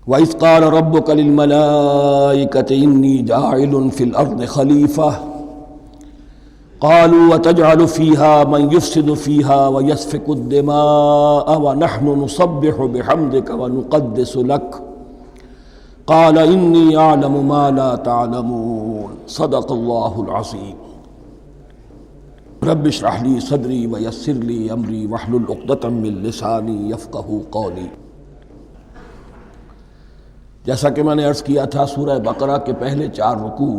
وَإِذْ قَالَ رَبُّكَ لِلْمَلَائِكَةِ إِنِّي جَاعِلٌ فِي الْأَرْضِ خَلِيفَةً قَالُوا وَتَجْعَلُ فِيهَا مَنْ يُفْسِدُ فِيهَا وَيَسْفِكُ الدِّمَاءَ وَنَحْنُ نُسَبِّحُ بِحَمْدِكَ وَنُقَدِّسُ لَكَ قَالَ إِنِّي أَعْلَمُ مَا لَا تَعْلَمُونَ صدق اللہ العظیم۔ رب اشرح لي صدری ویسر لي امری واحلل عقدۃ من لسانی یفقہوا قولی۔ جیسا کہ میں نے عرض کیا تھا، سورہ بقرہ کے پہلے 4 رکوع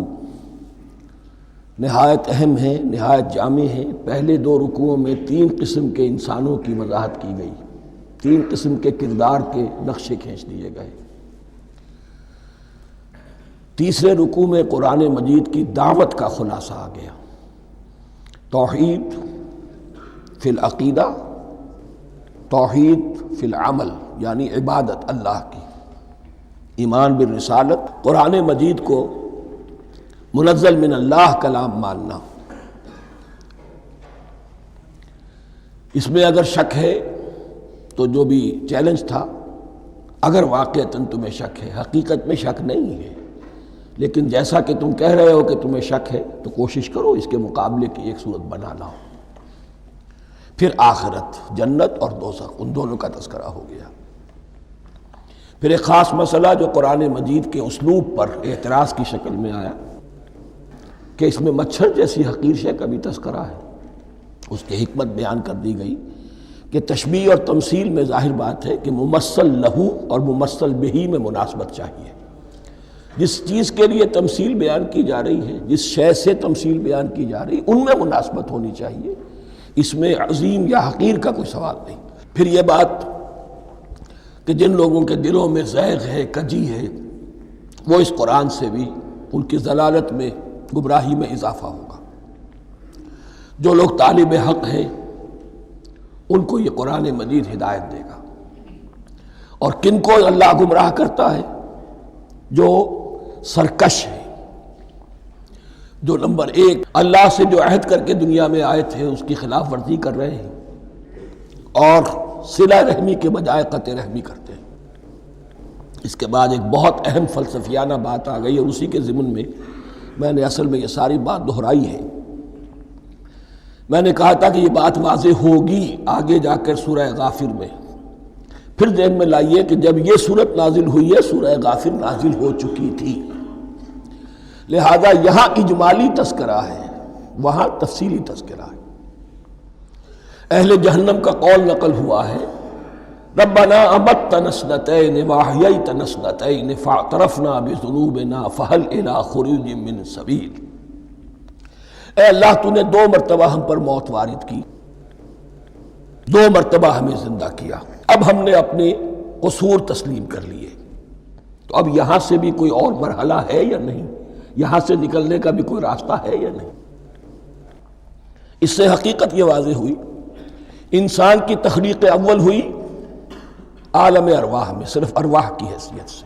نہایت اہم ہیں، نہایت جامع ہیں۔ پہلے 2 رکوعوں میں 3 قسم کے انسانوں کی وضاحت کی گئی، 3 قسم کے کردار کے نقشے کھینچ دیے گئے۔ تیسرے رکوع میں قرآن مجید کی دعوت کا خلاصہ آ گیا، توحید فی العقیدہ، توحید فی العمل، یعنی عبادت اللہ کی، ایمان بالرسالت، قرآن مجید کو منزل من اللہ کلام ماننا۔ اس میں اگر شک ہے تو جو بھی چیلنج تھا، اگر واقعتاً تمہیں شک ہے، حقیقت میں شک نہیں ہے، لیکن جیسا کہ تم کہہ رہے ہو کہ تمہیں شک ہے تو کوشش کرو اس کے مقابلے کی ایک صورت بنانا ہو۔ پھر آخرت، جنت اور دوزخ، ان دونوں کا تذکرہ ہو گیا۔ پھر ایک خاص مسئلہ جو قرآن مجید کے اسلوب پر اعتراض کی شکل میں آیا کہ اس میں مچھر جیسی حقیر شے کا بھی تذکرہ ہے، اس کی حکمت بیان کر دی گئی کہ تشبیہ اور تمثیل میں ظاہر بات ہے کہ ممثل لہو اور ممثل بہی میں مناسبت چاہیے۔ جس چیز کے لیے تمثیل بیان کی جا رہی ہے، جس شے سے تمثیل بیان کی جا رہی ہے، ان میں مناسبت ہونی چاہیے، اس میں عظیم یا حقیر کا کوئی سوال نہیں۔ پھر یہ بات کہ جن لوگوں کے دلوں میں زیغ ہے، کجی ہے، وہ اس قرآن سے بھی ان کی ضلالت میں، گمراہی میں اضافہ ہوگا۔ جو لوگ طالب حق ہیں ان کو یہ قرآن مجید ہدایت دے گا، اور کن کو اللہ گمراہ کرتا ہے؟ جو سرکش ہے، جو نمبر 1 اللہ سے جو عہد کر کے دنیا میں آئے تھے اس کی خلاف ورزی کر رہے ہیں، اور صلہ رحمی کے بجائے قطع رحمی کرتے ہیں۔ اس کے بعد ایک بہت اہم فلسفیانہ بات آ گئی، اور اسی کے ضمن میں میں نے اصل میں یہ ساری بات دہرائی ہے۔ میں نے کہا تھا کہ یہ بات واضح ہوگی آگے جا کر سورہ غافر میں۔ پھر ذہن میں لائیے کہ جب یہ صورت نازل ہوئی ہے، سورہ غافر نازل ہو چکی تھی، لہذا یہاں اجمالی تذکرہ ہے، وہاں تفصیلی تذکرہ ہے۔ اہل جہنم کا قول نقل ہوا ہے، ربنا امتنا اثنتین واحییتنا اثنتین فاعترفنا بذنوبنا فہل الی خروج من سبیل۔ اے اللہ، تو نے 2 مرتبہ ہم پر موت وارد کی، 2 مرتبہ ہمیں زندہ کیا، اب ہم نے اپنے قصور تسلیم کر لیے، تو اب یہاں سے بھی کوئی اور مرحلہ ہے یا نہیں؟ یہاں سے نکلنے کا بھی کوئی راستہ ہے یا نہیں؟ اس سے حقیقت یہ واضح ہوئی، انسان کی تخلیق اول ہوئی عالم ارواح میں، صرف ارواح کی حیثیت سے،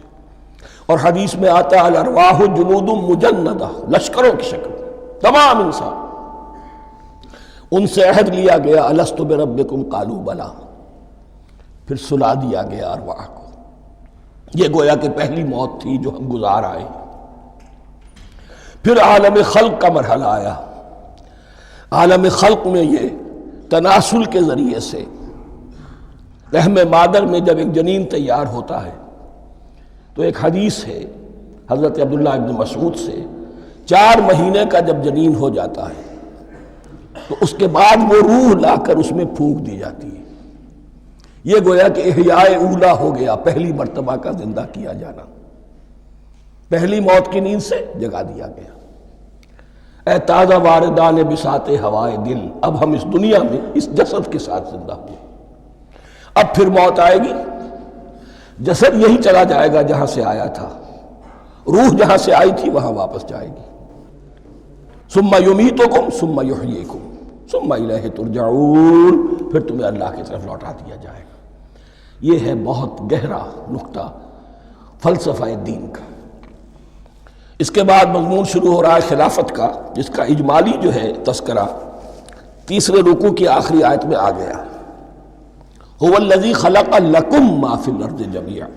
اور حدیث میں آتا ہے الارواح جنود مجندہ، لشکروں کی شکل، تمام انسان۔ ان سے عہد لیا گیا الست بربکم قالوا بلی، پھر سلا دیا گیا ارواح کو۔ یہ گویا کہ پہلی موت تھی جو ہم گزار آئے۔ پھر عالم خلق کا مرحلہ آیا۔ عالم خلق میں یہ تناسل کے ذریعے سے رحم مادر میں جب ایک جنین تیار ہوتا ہے، تو ایک حدیث ہے حضرت عبداللہ ابن مسعود سے، 4 مہینے کا جب جنین ہو جاتا ہے تو اس کے بعد وہ روح لا کر اس میں پھونک دی جاتی ہے۔ یہ گویا کہ احیاء اولا ہو گیا، پہلی مرتبہ کا زندہ کیا جانا، پہلی موت کی نیند سے جگا دیا گیا۔ اے تازہ واردان بساط ہوائے دل، اب ہم اس دنیا میں اس جسد کے ساتھ زندہ ہوئے، اب پھر موت آئے گی، جسد یہی چلا جائے گا جہاں سے آیا تھا، روح جہاں سے آئی تھی وہاں واپس جائے گی۔ ثم یمیتکم ثم یحییکم ثم الیہ ترجعون، پھر تمہیں اللہ کی طرف لوٹا دیا جائے گا۔ یہ ہے بہت گہرا نقطہ فلسفہ دین کا۔ اس کے بعد مضمون شروع ہو رہا ہے خلافت کا، جس کا اجمالی جو ہے تذکرہ تیسرے رکوع کی آخری آیت میں آ گیا۔ هو الذی خلق لکم ما فی الارض جمیعا،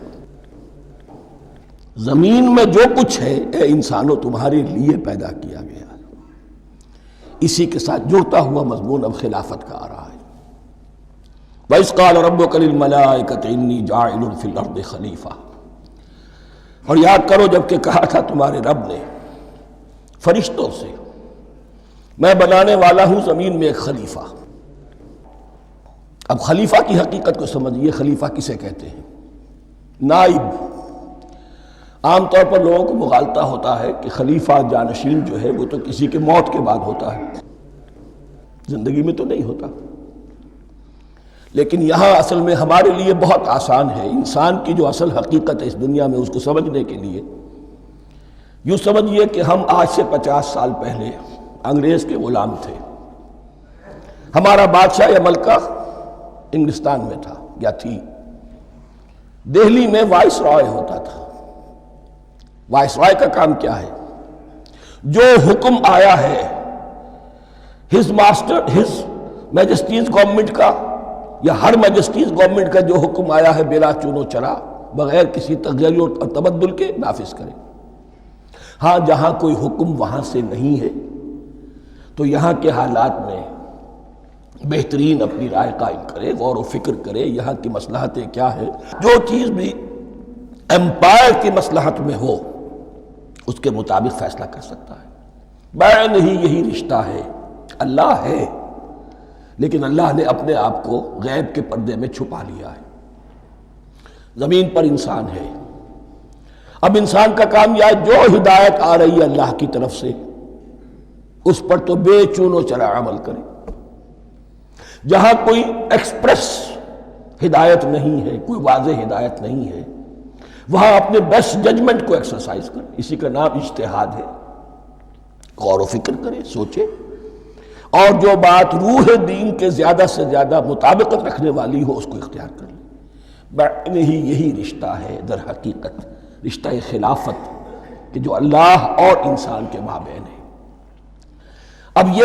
زمین میں جو کچھ ہے اے انسانوں تمہارے لیے پیدا کیا گیا ہے۔ اسی کے ساتھ جڑتا ہوا مضمون اب خلافت کا آ رہا ہے۔ وَإِذْ قَالَ رَبُّكَ لِلْمَلَائِكَةِ إِنِّي جَاعِلٌ فِي الْأَرْضِ خَلِيفَةً، اور یاد کرو جب کہ کہا تھا تمہارے رب نے فرشتوں سے میں بنانے والا ہوں زمین میں ایک خلیفہ۔ اب خلیفہ کی حقیقت کو سمجھیے، خلیفہ کسے کہتے ہیں؟ نائب۔ عام طور پر لوگوں کو مغالطہ ہوتا ہے کہ خلیفہ جانشین جو ہے وہ تو کسی کے موت کے بعد ہوتا ہے، زندگی میں تو نہیں ہوتا۔ لیکن یہاں اصل میں ہمارے لیے بہت آسان ہے، انسان کی جو اصل حقیقت ہے اس دنیا میں اس کو سمجھنے کے لیے یوں سمجھیے کہ ہم آج سے 50 سال پہلے انگریز کے غلام تھے۔ ہمارا بادشاہ یا ملکہ انگلستان میں تھا یا تھی۔ دہلی میں وائس رائے ہوتا تھا۔ وائس رائے کا کام کیا ہے؟ جو حکم آیا ہے ہز میجسٹیز گورنمنٹ کا یا ہر میجسٹیز گورنمنٹ کا جو حکم آیا ہے بلا چون و چرا بغیر کسی تغیر اور تبدل کے نافذ کرے۔ ہاں جہاں کوئی حکم وہاں سے نہیں ہے تو یہاں کے حالات میں بہترین اپنی رائے قائم کرے، غور و فکر کرے، یہاں کی مصلحتیں کیا ہے، جو چیز بھی امپائر کی مصلحت میں ہو اس کے مطابق فیصلہ کر سکتا ہے۔ بین ہی یہی رشتہ ہے۔ اللہ ہے لیکن اللہ نے اپنے آپ کو غیب کے پردے میں چھپا لیا ہے۔ زمین پر انسان ہے۔ اب انسان کا کام یہ ہے جو ہدایت آ رہی ہے اللہ کی طرف سے اس پر تو بے چون و چرا عمل کرے۔ جہاں کوئی ایکسپریس ہدایت نہیں ہے، کوئی واضح ہدایت نہیں ہے، وہاں اپنے بیسٹ ججمنٹ کو ایکسرسائز کرے۔ اسی کا نام اجتہاد ہے۔ غور و فکر کرے، سوچے، اور جو بات روح دین کے زیادہ سے زیادہ مطابقت رکھنے والی ہو اس کو اختیار کر لے۔ بین ہی یہی رشتہ ہے در حقیقت، رشتہ خلافت کہ جو اللہ اور انسان کے مابین ہے۔ اب یہ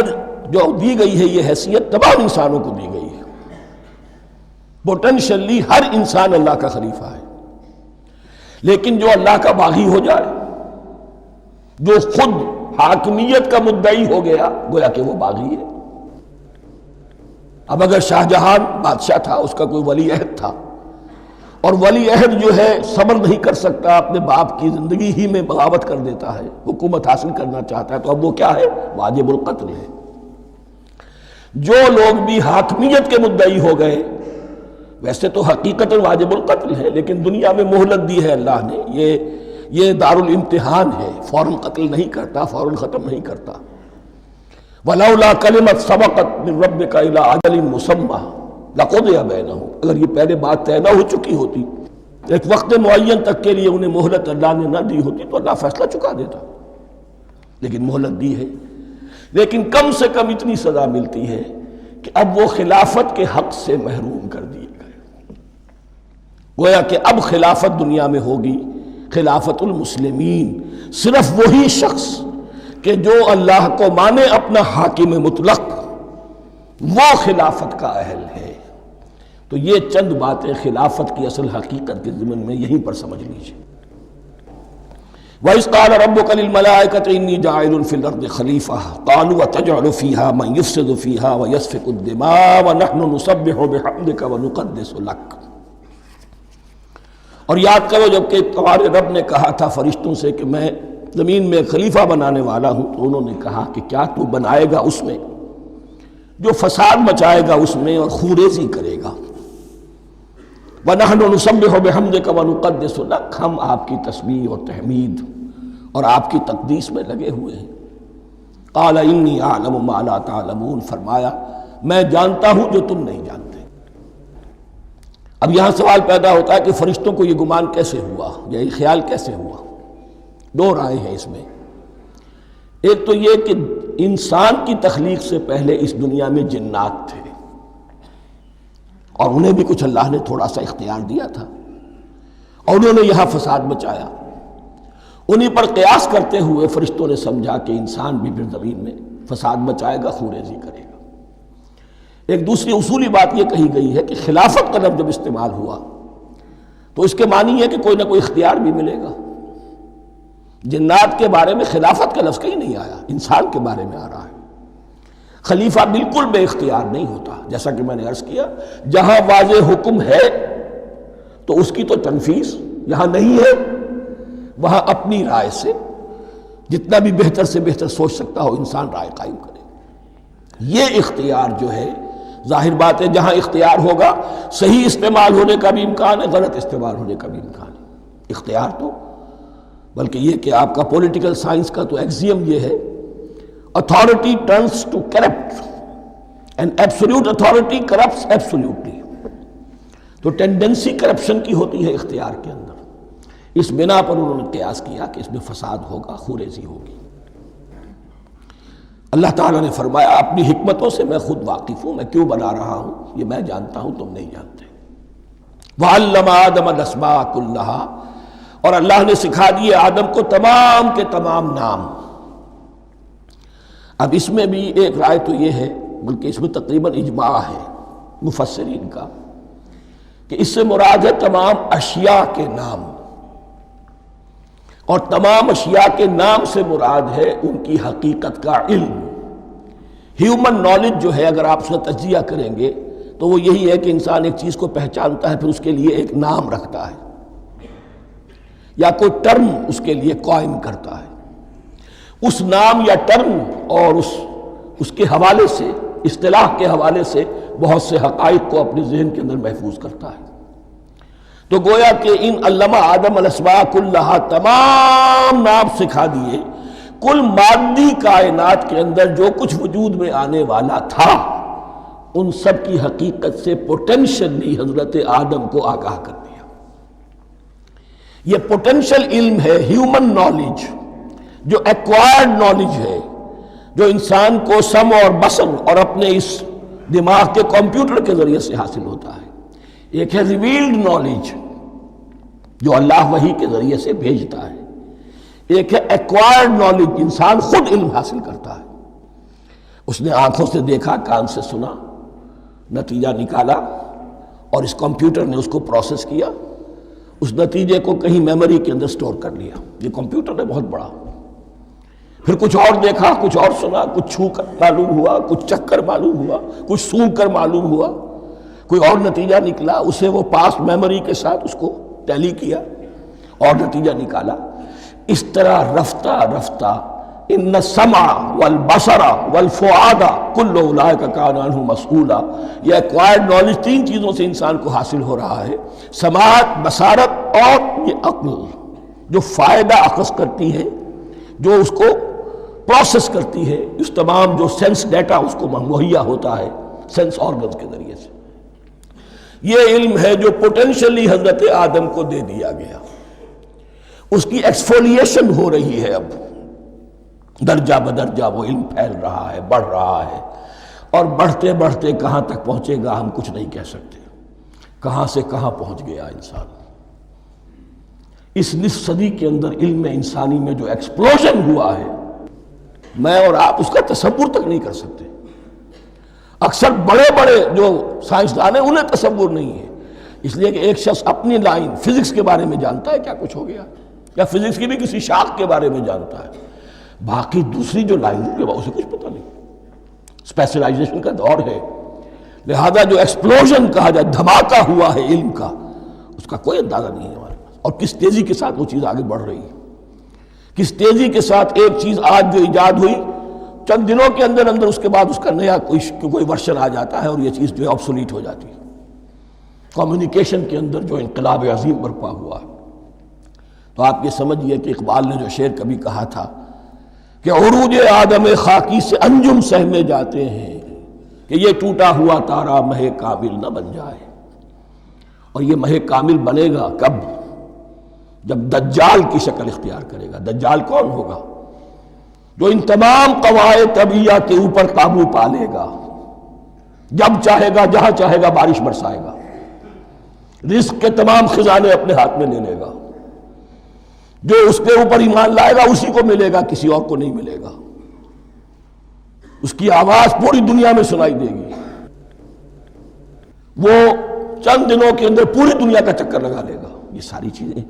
جو دی گئی ہے یہ حیثیت تمام انسانوں کو دی گئی ہے۔ پوٹینشلی ہر انسان اللہ کا خلیفہ ہے، لیکن جو اللہ کا باغی ہو جائے، جو خود حاکمیت کا مدعی ہو گیا، گویا کہ وہ باغی ہے۔ اب اگر شاہ جہان بادشاہ تھا، اس کا کوئی ولی عہد تھا، اور ولی عہد جو ہے صبر نہیں کر سکتا، اپنے باپ کی زندگی ہی میں بغاوت کر دیتا ہے، حکومت حاصل کرنا چاہتا ہے، تو اب وہ کیا ہے؟ واجب القتل ہے۔ جو لوگ بھی حاکمیت کے مدعی ہو گئے، ویسے تو حقیقت واجب القتل ہے، لیکن دنیا میں مہلت دی ہے اللہ نے، یہ دار الامتحان ہے، فوراً قتل نہیں کرتا، فوراً ختم نہیں کرتا۔ وَلَوْلَا كَلِمَةٌ سَبَقَتْ مِن رَبِّكَ إِلَىٰ أَجَلٍ مُّسَمًّى لَقُضِيَ بَيْنَهُمْ، اگر یہ پہلے بات طے نہ ہو چکی ہوتی، ایک وقت معین تک کے لیے انہیں مہلت اللہ نے نہ دی ہوتی تو اللہ فیصلہ چکا دیتا، لیکن مہلت دی ہے۔ لیکن کم سے کم اتنی سزا ملتی ہے کہ اب وہ خلافت کے حق سے محروم کر دیے گئے۔ گویا کہ اب خلافت دنیا میں ہوگی خلافت المسلمین، صرف وہی شخص کہ جو اللہ کو مانے اپنا حاکم مطلق، وہ خلافت کا اہل ہے۔ تو یہ چند باتیں خلافت کی اصل حقیقت کے ضمن میں یہیں پر سمجھ لیجیے۔ وَإِذْ قَالَ رَبُّكَ لِلْمَلَائِكَةِ إِنِّي جَاعِلٌ فِي الْأَرْضِ خَلِيفَةً قَالُوا أَتَجْعَلُ فِيهَا مَن يُفْسِدُ فِيهَا وَيَسْفِكُ الدِّمَاءَ وَنَحْنُ نُسَبِّحُ بِحَمْدِكَ وَنُقَدِّسُ لَكَ۔ اور یاد کرو جب کہ تمہارے رب نے کہا تھا فرشتوں سے کہ میں زمین میں خلیفہ بنانے والا ہوں، تو انہوں نے کہا کہ کیا تو بنائے گا اس میں جو فساد مچائے گا اس میں اور خوریزی کرے گا۔ وَنَحْنُ نُسَبِّحُ بِحَمْدِكَ وَنُقَدِّسُ لَكَ، ہم آپ کی تسبیح اور تحمید اور آپ کی تقدیس میں لگے ہوئے ہیں۔ قَالَ إِنِّي أَعْلَمُ مَا لَا تَعْلَمُونَ، فرمایا میں جانتا ہوں جو تم نہیں جانتے۔ اب یہاں سوال پیدا ہوتا ہے کہ فرشتوں کو یہ گمان کیسے ہوا، یہ خیال کیسے ہوا؟ دو رائے ہیں اس میں۔ ایک تو یہ کہ انسان کی تخلیق سے پہلے اس دنیا میں جنات تھے، اور انہیں بھی کچھ اللہ نے تھوڑا سا اختیار دیا تھا، اور انہوں نے یہاں فساد مچایا۔ انہی پر قیاس کرتے ہوئے فرشتوں نے سمجھا کہ انسان بھی پھر زمین میں فساد مچائے گا، خوریزی کرے گا۔ ایک دوسری اصولی بات یہ کہی گئی ہے کہ خلافت کا لفظ جب استعمال ہوا تو اس کے معنی ہے کہ کوئی نہ کوئی اختیار بھی ملے گا۔ جنات کے بارے میں خلافت کا لفظ کہیں نہیں آیا، انسان کے بارے میں آ رہا ہے۔ خلیفہ بالکل بے اختیار نہیں ہوتا، جیسا کہ میں نے عرض کیا، جہاں واضح حکم ہے تو اس کی تو تنفیذ، یہاں نہیں ہے وہاں اپنی رائے سے جتنا بھی بہتر سے بہتر سوچ سکتا ہو انسان رائے قائم کرے۔ یہ اختیار جو ہے، ظاہر بات ہے جہاں اختیار ہوگا صحیح استعمال ہونے کا بھی امکان ہے، غلط استعمال ہونے کا بھی امکان ہے۔ اختیار تو بلکہ یہ کہ آپ کا پولیٹیکل سائنس کا تو ایکزیم یہ ہے، authority turns to corrupt and absolute authority corrupts absolutely۔ تو ٹینڈنسی کرپشن کی ہوتی ہے اختیار کے اندر، اس بنا پر انہوں نے قیاس کیا کہ اس میں فساد ہوگا، خوریزی ہوگی۔ اللہ تعالیٰ نے فرمایا اپنی حکمتوں سے میں خود واقف ہوں، میں کیوں بنا رہا ہوں یہ میں جانتا ہوں، تم نہیں جانتے۔ وَعَلَّمَ آدَمَ الْأَسْمَاءَ كُلَّهَا، اور اللہ نے سکھا دیے آدم کو تمام کے تمام نام۔ اب اس میں بھی ایک رائے تو یہ ہے، بلکہ اس میں تقریباً اجماع ہے مفسرین کا، کہ اس سے مراد ہے تمام اشیاء کے نام، اور تمام اشیاء کے نام سے مراد ہے ان کی حقیقت کا علم۔ ہیومن نالج جو ہے، اگر آپ اس کا تجزیہ کریں گے تو وہ یہی ہے کہ انسان ایک چیز کو پہچانتا ہے، پھر اس کے لیے ایک نام رکھتا ہے یا کوئی ٹرم اس کے لیے قائم کرتا ہے۔ اس نام یا ٹرم اور اس کے حوالے سے، اصطلاح کے حوالے سے بہت سے حقائق کو اپنے ذہن کے اندر محفوظ کرتا ہے۔ تو گویا کہ ان علمہ آدم الاسماء کلہا، تمام نام سکھا دیے کل مادی کائنات کے اندر جو کچھ وجود میں آنے والا تھا، ان سب کی حقیقت سے پوٹینشلی حضرت آدم کو آگاہ کر دیا۔ یہ پوٹینشل علم ہے، ہیومن نالج، جو ایکوائرڈ نالج ہے، جو انسان کو سمع اور بصر اور اپنے اس دماغ کے کمپیوٹر کے ذریعے سے حاصل ہوتا ہے۔ ایک ہے ریویلڈ نالج جو اللہ وحی کے ذریعے سے بھیجتا ہے، ایک ہے ایکوائرڈ نالج، انسان خود علم حاصل کرتا ہے۔ اس نے آنکھوں سے دیکھا، کان سے سنا، نتیجہ نکالا، اور اس کمپیوٹر نے اس کو پروسیس کیا، اس نتیجے کو کہیں میموری کے اندر سٹور کر لیا۔ یہ کمپیوٹر ہے بہت بڑا۔ پھر کچھ اور دیکھا، کچھ اور سنا، کچھ چھو کر معلوم ہوا، کچھ چکھ کر معلوم ہوا، کچھ سونگھ کر معلوم ہوا، کوئی اور نتیجہ نکلا، اسے وہ پاس میموری کے ساتھ اس کو ٹیلی کیا اور نتیجہ نکالا۔ اس طرح رفتہ رفتہ ان السمع والبصر والفؤاد کل اولئک کان عنہ مسئولا، یہ ایکوائرڈ نالج تین چیزوں سے انسان کو حاصل ہو رہا ہے، سماعت، بصارت اور یہ عقل، جو فائدہ اخذ کرتی ہے، جو اس کو پروسیس کرتی ہے، اس تمام جو سینس ڈیٹا اس کو مہیا ہوتا ہے سینس آرگنز کے ذریعے سے۔ یہ علم ہے جو پوٹینشلی حضرت آدم کو دے دیا گیا، اس کی ایکسفولیشن ہو رہی ہے، اب درجہ بدرجہ وہ علم پھیل رہا ہے، بڑھ رہا ہے، اور بڑھتے بڑھتے کہاں تک پہنچے گا ہم کچھ نہیں کہہ سکتے، کہاں سے کہاں پہنچ گیا انسان۔ اس نصف صدی کے اندر علم انسانی میں جو ایکسپلوژن ہوا ہے، میں اور آپ اس کا تصور تک نہیں کر سکتے۔ اکثر بڑے بڑے جو سائنسدان ہیں انہیں تصور نہیں ہے، اس لیے کہ ایک شخص اپنی لائن فزکس کے بارے میں جانتا ہے کیا کچھ ہو گیا، یا فزکس کی بھی کسی شاخ کے بارے میں جانتا ہے، باقی دوسری جو لائن ہے اسے کچھ پتہ نہیں۔ اسپیشلائزیشن کا دور ہے، لہذا جو ایکسپلوژن کہا جائے، دھماکہ ہوا ہے علم کا، اس کا کوئی اندازہ نہیں ہے ہمارے پاس، اور کس تیزی کے ساتھ وہ چیز آگے بڑھ رہی ہے، کس تیزی کے ساتھ ایک چیز آج جو ایجاد ہوئی چند دنوں کے اندر اندر اس کے بعد اس کا نیا کوئی ورشن آ جاتا ہے اور یہ چیز جو ہے آبسولیٹ ہو جاتی ہے۔ کمیونیکیشن کے اندر جو انقلاب عظیم برپا ہوا ہے، تو آپ یہ سمجھیے کہ اقبال نے جو شعر کبھی کہا تھا کہ عروج آدم خاکی سے انجم سہمے جاتے ہیں، کہ یہ ٹوٹا ہوا تارا مہ کامل نہ بن جائے۔ اور یہ مہ کامل بنے گا کب؟ جب دجال کی شکل اختیار کرے گا۔ دجال کون ہوگا؟ جو ان تمام قواعد طبیعہ کے اوپر قابو پا لے گا، جب چاہے گا جہاں چاہے گا بارش برسائے گا، رزق کے تمام خزانے اپنے ہاتھ میں لے لے گا، جو اس کے اوپر ایمان لائے گا اسی کو ملے گا، کسی اور کو نہیں ملے گا، اس کی آواز پوری دنیا میں سنائی دے گی، وہ چند دنوں کے اندر پوری دنیا کا چکر لگا لے گا۔ یہ ساری چیزیں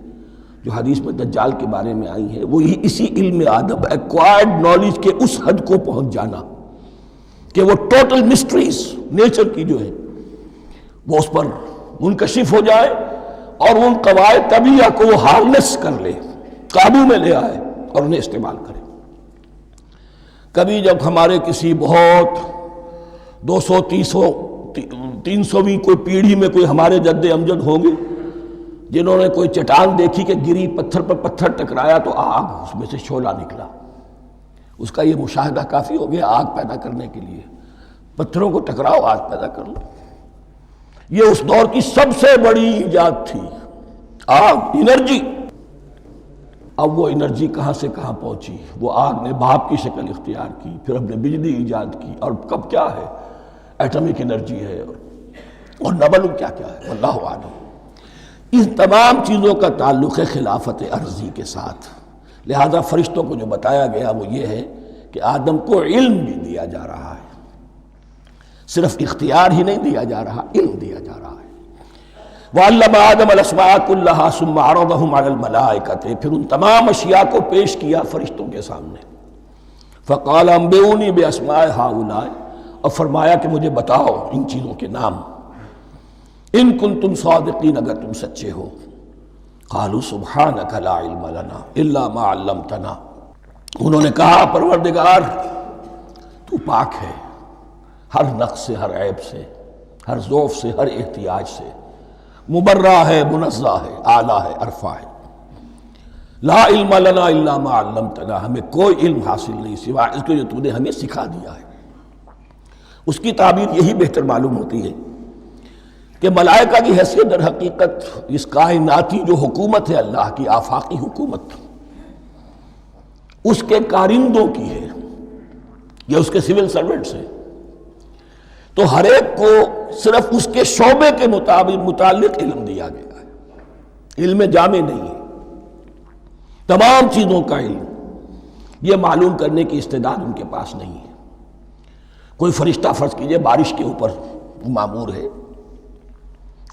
جو حدیث میں دجال کے بارے میں آئی ہیں، وہی اسی علم آدم ایکوائرڈ نالج کے اس حد کو پہنچ جانا کہ وہ ٹوٹل مسٹریز نیچر کی جو ہے وہ اس پر منکشف ہو جائے اور ان قواعد طبیعہ کو وہ ہارنس کر لے، قابو میں لے آئے اور انہیں استعمال کرے۔ کبھی جب ہمارے کسی بہت 200-300ویں کوئی پیڑھی میں کوئی ہمارے جد امجد ہوں گے جنہوں نے کوئی چٹان دیکھی کہ گری، پتھر پر پتھر ٹکرایا تو آگ اس میں سے شعلہ نکلا، اس کا یہ مشاہدہ کافی ہو گیا آگ پیدا کرنے کے لیے۔ پتھروں کو ٹکراؤ، آگ پیدا کر لو۔ یہ اس دور کی سب سے بڑی ایجاد تھی، آگ، انرجی۔ اب وہ انرجی کہاں سے کہاں پہنچی؟ وہ آگ نے بھاپ کی شکل اختیار کی، پھر ہم نے بجلی ایجاد کی، اور کب کیا ہے، ایٹمک انرجی ہے اور نہ معلوم کیا کیا ہے، واللہ اعلم۔ ان تمام چیزوں کا تعلق ہے خلافت ارضی کے ساتھ۔ لہذا فرشتوں کو جو بتایا گیا وہ یہ ہے کہ آدم کو علم بھی دیا جا رہا ہے، صرف اختیار ہی نہیں دیا جا رہا، علم دیا جا رہا ہے۔ وَعَلَّمَ آدَمَ الْأَسْمَاءَ كُلَّهَا ثُمَّ عَرَضَهُمْ عَلَى الْمَلَائِكَةِ، پھر ان تمام اشیاء کو پیش کیا فرشتوں کے سامنے۔ فَقَالَ أَنبِئُونِي بِأَسْمَاءِ هَؤُلَاءِ، اور فرمایا کہ مجھے بتاؤ ان چیزوں کے نام، ان کنتم صادقین، اگر تم سچے ہو۔ قالوا سبحانک لا علم لنا الا ما علمتنا، انہوں نے کہا پروردگار تو پاک ہے ہر نقص سے، ہر عیب سے، ہر ضعف سے، ہر احتیاج سے، مبرہ ہے، منزہ ہے، اعلیٰ ہے، عرفہ ہے۔ لا علم لنا الا ما علمتنا، ہمیں کوئی علم حاصل نہیں سوائے اس کے جو تو نے ہمیں سکھا دیا ہے۔ اس کی تعبیر یہی بہتر معلوم ہوتی ہے کہ ملائکہ کی حیثیت در حقیقت اس کائناتی جو حکومت ہے اللہ کی، آفاقی حکومت، اس کے کارندوں کی ہے، یہ اس کے سول سرونٹس ہیں۔ تو ہر ایک کو صرف اس کے شعبے کے متعلق علم دیا گیا ہے، علم جامع نہیں ہے، تمام چیزوں کا علم یہ معلوم کرنے کی استعداد ان کے پاس نہیں ہے۔ کوئی فرشتہ فرض کیجئے بارش کے اوپر مامور ہے،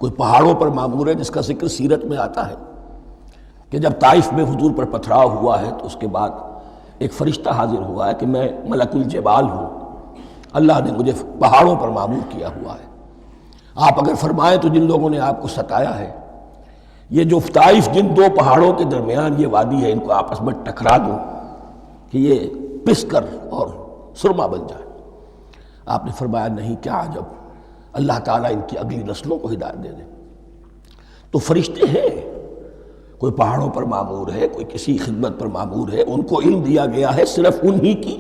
کوئی پہاڑوں پر مامور ہے، جس کا ذکر سیرت میں آتا ہے کہ جب طائف میں حضور پر پتھراؤ ہوا ہے تو اس کے بعد ایک فرشتہ حاضر ہوا ہے کہ میں ملک الجبال ہوں، اللہ نے مجھے پہاڑوں پر مامور کیا ہوا ہے، آپ اگر فرمائیں تو جن لوگوں نے آپ کو ستایا ہے، یہ جو طائف جن دو پہاڑوں کے درمیان یہ وادی ہے، ان کو آپس میں ٹکرا دو کہ یہ پس کر اور سرما بن جائے۔ آپ نے فرمایا نہیں، کیا عجب، اللہ تعالیٰ ان کی اگلی نسلوں کو ہدایت دے دے۔ تو فرشتے ہیں، کوئی پہاڑوں پر مامور ہے، کوئی کسی خدمت پر مامور ہے، ان کو علم دیا گیا ہے صرف انہی کی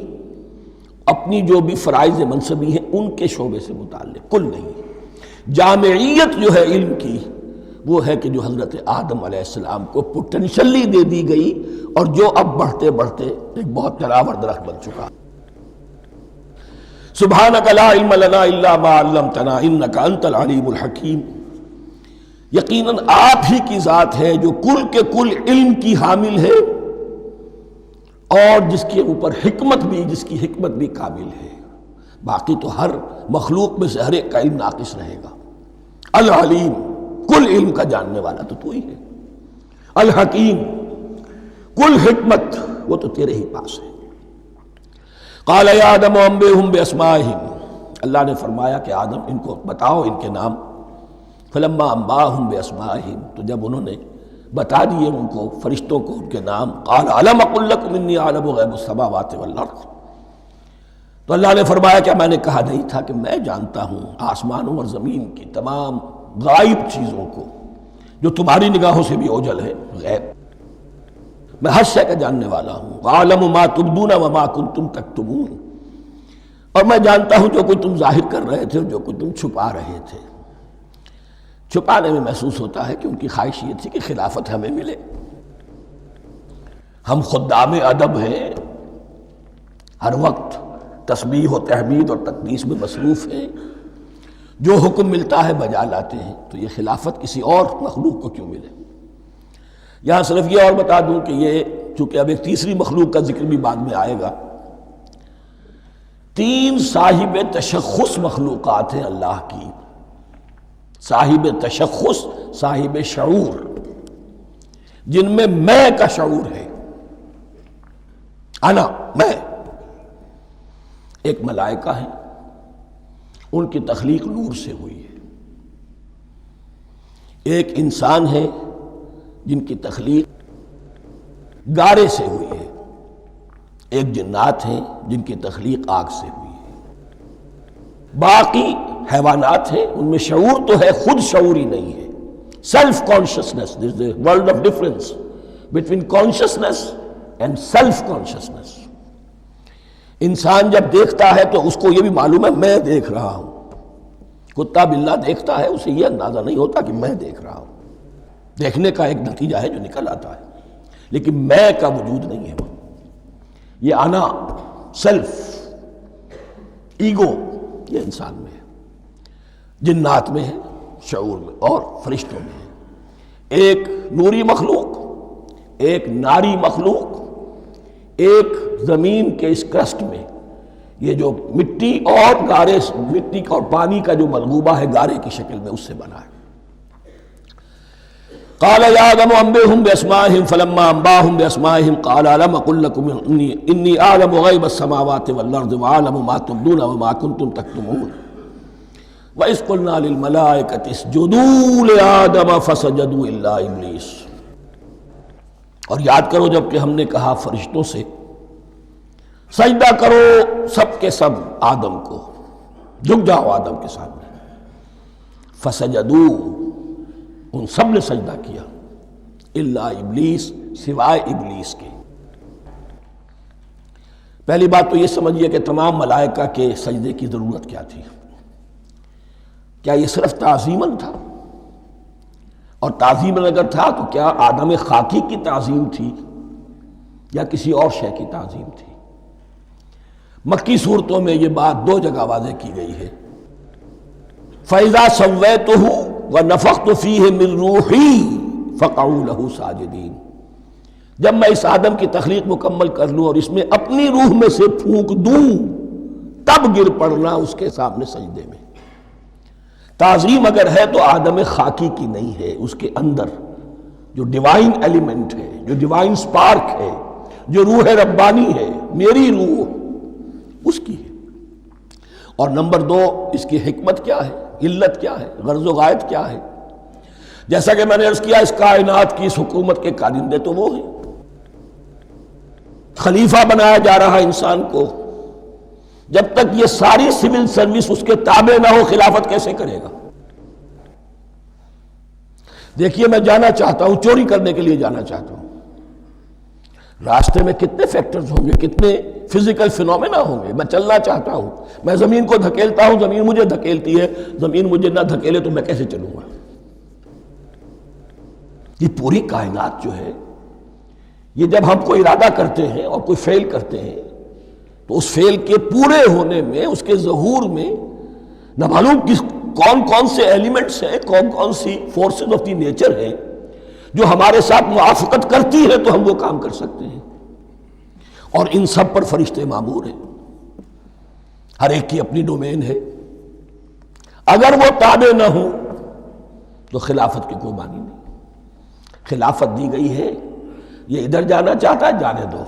اپنی جو بھی فرائض منصبی ہیں ان کے شعبے سے متعلق، کل نہیں۔ جامعیت جو ہے علم کی وہ ہے کہ جو حضرت آدم علیہ السلام کو پوٹینشلی دے دی گئی اور جو اب بڑھتے بڑھتے ایک بہت جلاور درخت بن چکا۔ سبحانک لا علم لنا الا ما علمتنا انک انت العلیم الحکیم، یقیناً آپ ہی کی ذات ہے جو کل کے کل علم کی حامل ہے اور جس کے اوپر حکمت بھی، جس کی حکمت بھی کامل ہے، باقی تو ہر مخلوق میں سے ہر ایک کا علم ناقص رہے گا۔ العلیم، کل علم کا جاننے والا تو ہی ہے، الحکیم، کل حکمت وہ تو تیرے ہی پاس ہے۔ قال یا آدم انبئہم باسمائہم، اللہ نے فرمایا کہ آدم ان کو بتاؤ ان کے نام۔ فلما انباہم باسمائہم، تو جب انہوں نے بتا دیے ان کو، فرشتوں کو، ان کے نام، قال الم اقل لکم انی اعلم غیب السماوات والارض، تو اللہ نے فرمایا کہ میں نے کہا نہیں تھا کہ میں جانتا ہوں آسمانوں اور زمین کی تمام غائب چیزوں کو جو تمہاری نگاہوں سے بھی اوجھل ہے، غیب، میں ہر شے کا جاننے والا ہوں۔ وَأَعْلَمُ مَا تُبْدُونَ وَمَا كُنْتُمْ تَكْتُمُونَ، اور میں جانتا ہوں جو کچھ تم ظاہر کر رہے تھے اور جو کچھ تم چھپا رہے تھے۔ چھپانے میں محسوس ہوتا ہے کہ ان کی خواہش یہ تھی کہ خلافت ہمیں ملے، ہم خدام ادب ہیں، ہر وقت تسبیح و تحمید اور تقدیس میں مصروف ہیں، جو حکم ملتا ہے بجا لاتے ہیں، تو یہ خلافت کسی اور مخلوق کو کیوں ملے؟ یہاں صرف یہ اور بتا دوں کہ یہ چونکہ اب ایک تیسری مخلوق کا ذکر بھی بعد میں آئے گا، 3 صاحب تشخص مخلوقات ہیں اللہ کی، صاحب تشخص، صاحب شعور، جن میں میں کا شعور ہے، انا، میں۔ ایک ملائکہ ہیں، ان کی تخلیق نور سے ہوئی ہے۔ ایک انسان ہے جن کی تخلیق گارے سے ہوئی ہے۔ ایک جنات ہیں جن کی تخلیق آگ سے ہوئی ہے۔ باقی حیوانات ہیں، ان میں شعور تو ہے، خود شعور ہی نہیں ہے۔ Self consciousness, there is a world of difference between consciousness and self consciousness. انسان جب دیکھتا ہے تو اس کو یہ بھی معلوم ہے میں دیکھ رہا ہوں۔ کتا بلہ دیکھتا ہے، اسے یہ اندازہ نہیں ہوتا کہ میں دیکھ رہا ہوں۔ دیکھنے کا ایک نتیجہ ہے جو نکل آتا ہے، لیکن میں کا وجود نہیں ہے وہاں۔ یہ انا، سیلف، ایگو، یہ انسان میں ہے، جنات میں ہے، شعور میں، اور فرشتوں میں ہے۔ ایک نوری مخلوق، ایک ناری مخلوق، ایک زمین کے اس کرسٹ میں یہ جو مٹی اور گارے، مٹی اور پانی کا جو ملغوبہ ہے گارے کی شکل میں، اس سے بنا ہے۔ قال یا آدم انبئهم باسمائهم فلما انباهم باسمائهم قال الم اقل لكم انی اعلم غیب السماوات والارض واعلم ما تبدون وما كنتم تكتمون وإذ قلنا للملائكة اسجدوا لآدم فسجدوا الا ابلیس۔ اور یاد کرو جب کہ ہم نے کہا فرشتوں سے سجدہ کرو سب کے سب آدم کو، جھک جاؤ آدم کے سامنے، فسجدوا، ان سب نے سجدہ کیا، الا ابلیس، سوائے ابلیس کے۔ پہلی بات تو یہ سمجھیے کہ تمام ملائکہ کے سجدے کی ضرورت کیا تھی؟ کیا یہ صرف تعظیماً تھا؟ اور تعظیماً اگر تھا تو کیا آدم خاکی کی تعظیم تھی یا کسی اور شے کی تعظیم تھی؟ مکی صورتوں میں یہ بات دو جگہ واضح کی گئی ہے۔ فَإِذَا سَوَّيْتُهُ وَنَفَخْتُ فِيهِ مِن رُوحِي فَقَعُوا لَهُ سَاجِدِينَ، جب میں اس آدم کی تخلیق مکمل کر لوں اور اس میں اپنی روح میں سے پھونک دوں تب گر پڑنا اس کے سامنے سجدے میں۔ تعظیم اگر ہے تو آدم خاکی کی نہیں ہے، اس کے اندر جو ڈیوائن ایلیمنٹ ہے، جو ڈیوائن سپارک ہے، جو روح ربانی ہے، میری روح، اس کی ہے۔ اور نمبر دو، اس کی حکمت کیا ہے، علت کیا ہے، غرض و غایت کیا ہے؟ جیسا کہ میں نے عرض کیا، اس کائنات کی اس حکومت کے کارندے تو وہ ہیں۔ خلیفہ بنایا جا رہا انسان کو، جب تک یہ ساری سول سروس اس کے تابع نہ ہو خلافت کیسے کرے گا؟ دیکھیے میں جانا چاہتا ہوں، چوری کرنے کے لیے جانا چاہتا ہوں، راستے میں کتنے فیکٹرز ہوں گے، کتنے فزیکل فینومینا ہوں گے۔ میں چلنا چاہتا ہوں، میں زمین کو دھکیلتا ہوں، زمین مجھے دھکیلتی ہے، زمین مجھے نہ دھکیلے تو میں کیسے چلوں گا؟ یہ پوری کائنات جو ہے، یہ جب ہم کوئی ارادہ کرتے ہیں اور کوئی فیل کرتے ہیں تو اس فیل کے پورے ہونے میں، اس کے ظہور میں نہ معلوم کون کون سے ایلیمنٹس ہیں، کون کون سی فورسز آف دی نیچر ہیں جو ہمارے ساتھ موافقت کرتی ہے تو ہم وہ کام کر سکتے ہیں۔ اور ان سب پر فرشتے مامور ہیں، ہر ایک کی اپنی ڈومین ہے۔ اگر وہ تابع نہ ہوں تو خلافت کی کوئی معنی نہیں۔ خلافت دی گئی ہے، یہ ادھر جانا چاہتا ہے جانے دو،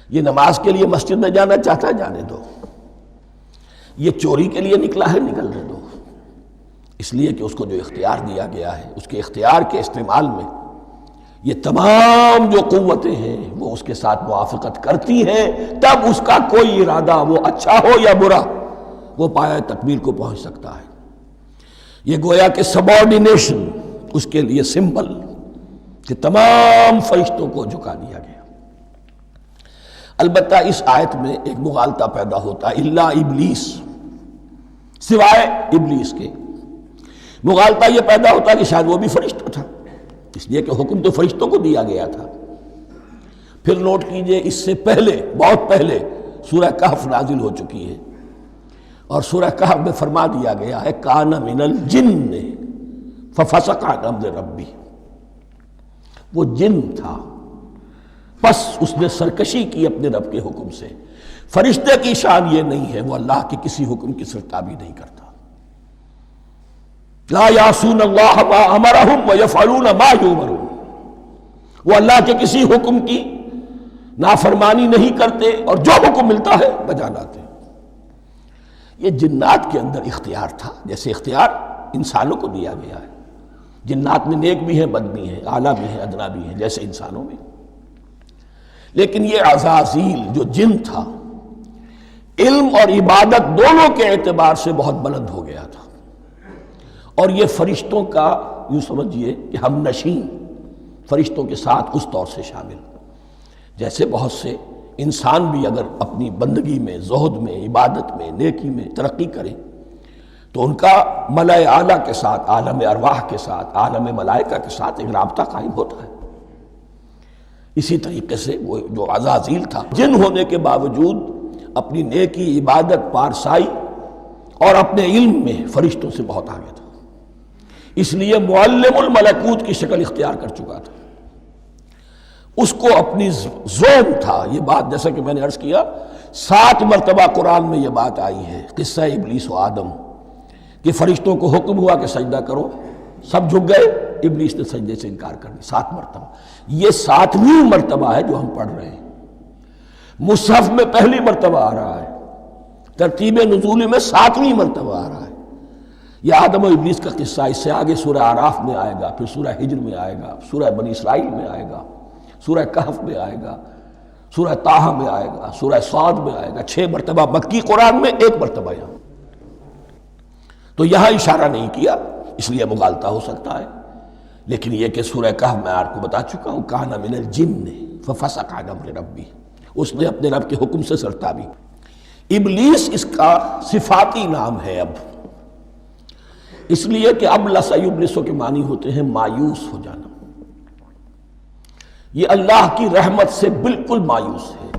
یہ نماز کے لیے مسجد میں جانا چاہتا ہے جانے دو، یہ چوری کے لیے نکلا ہے نکلنے دو، اس لیے کہ اس کو جو اختیار دیا گیا ہے، اس کے اختیار کے استعمال میں یہ تمام جو قوتیں ہیں وہ اس کے ساتھ موافقت کرتی ہیں، تب اس کا کوئی ارادہ، وہ اچھا ہو یا برا، وہ پایہ تکمیل کو پہنچ سکتا ہے۔ یہ گویا کہ سبارڈینیشن اس کے لیے سمبل کہ تمام فرشتوں کو جھکا دیا گیا۔ البتہ اس آیت میں ایک مغالطہ پیدا ہوتا ہے، الا ابلیس، سوائے ابلیس کے۔ مغالطہ یہ پیدا ہوتا ہے کہ شاید وہ بھی فرشتہ تھا، اس لیے کہ حکم تو فرشتوں کو دیا گیا تھا۔ پھر نوٹ کیجئے، اس سے پہلے، بہت پہلے سورہ کہف نازل ہو چکی ہے، اور سورہ کہف میں فرما دیا گیا ہے کان من الجن ففسق عن امر ربی، وہ جن تھا پس اس نے سرکشی کی اپنے رب کے حکم سے۔ فرشتے کی شان یہ نہیں ہے، وہ اللہ کے کسی حکم کی سرتابی نہیں کرتا۔ لا یعصون اللہ ما امرہم ویفعلون ما یؤمرون، وہ اللہ کے کسی حکم کی نافرمانی نہیں کرتے اور جو حکم ملتا ہے بجا لاتے. یہ جنات کے اندر اختیار تھا جیسے اختیار انسانوں کو دیا گیا ہے. جنات میں نیک بھی ہیں بد بھی ہیں، اعلیٰ بھی ہیں ادنا بھی ہیں جیسے انسانوں میں. لیکن یہ عزازیل جو جن تھا علم اور عبادت دونوں کے اعتبار سے بہت بلند ہو گیا تھا، اور یہ فرشتوں کا یوں سمجھیے کہ ہم نشین، فرشتوں کے ساتھ اس طور سے شامل. جیسے بہت سے انسان بھی اگر اپنی بندگی میں، زہد میں، عبادت میں، نیکی میں ترقی کریں تو ان کا ملأ اعلیٰ کے ساتھ، عالم ارواح کے ساتھ، عالم ملائکہ کے ساتھ ایک رابطہ قائم ہوتا ہے. اسی طریقے سے وہ جو عزازیل تھا جن ہونے کے باوجود اپنی نیکی، عبادت، پارسائی اور اپنے علم میں فرشتوں سے بہت آگے تھا، اس لیے معلم الملکوت کی شکل اختیار کر چکا تھا. اس کو اپنی زوم تھا. یہ بات جیسا کہ میں نے عرض کیا 7 مرتبہ قرآن میں یہ بات آئی ہے، قصہ ابلیس و آدم، کہ فرشتوں کو حکم ہوا کہ سجدہ کرو، سب جھک گئے، ابلیس نے سجدے سے انکار کر دیا 7 مرتبہ. یہ 7ویں مرتبہ ہے جو ہم پڑھ رہے ہیں. مصحف میں پہلی مرتبہ آ رہا ہے، ترتیب نزول میں 7ویں مرتبہ آ رہا ہے. یہ آدم و ابلیس کا قصہ اس سے آگے سورہ اعراف میں آئے گا، پھر سورہ ہجر میں آئے گا، سورہ بنی اسرائیل میں آئے گا، سورہ کہف میں آئے گا، سورہ طٰہٰ میں آئے گا، سورہ صاد میں آئے گا. 6 مرتبہ مکی قرآن میں، 1 مرتبہ یہاں. تو یہاں اشارہ نہیں کیا اس لیے مغالطہ ہو سکتا ہے. لیکن یہ کہ سورہ کہف میں آپ کو بتا چکا ہوں، کان من الجن ففسق عن امر ربہ، اس نے اپنے رب کے حکم سے سرتابی. ابلیس اس کا صفاتی نام ہے اب، اس لیے کہ ابلس یبلس کے معنی ہوتے ہیں مایوس ہو جانا. یہ اللہ کی رحمت سے بالکل مایوس ہے،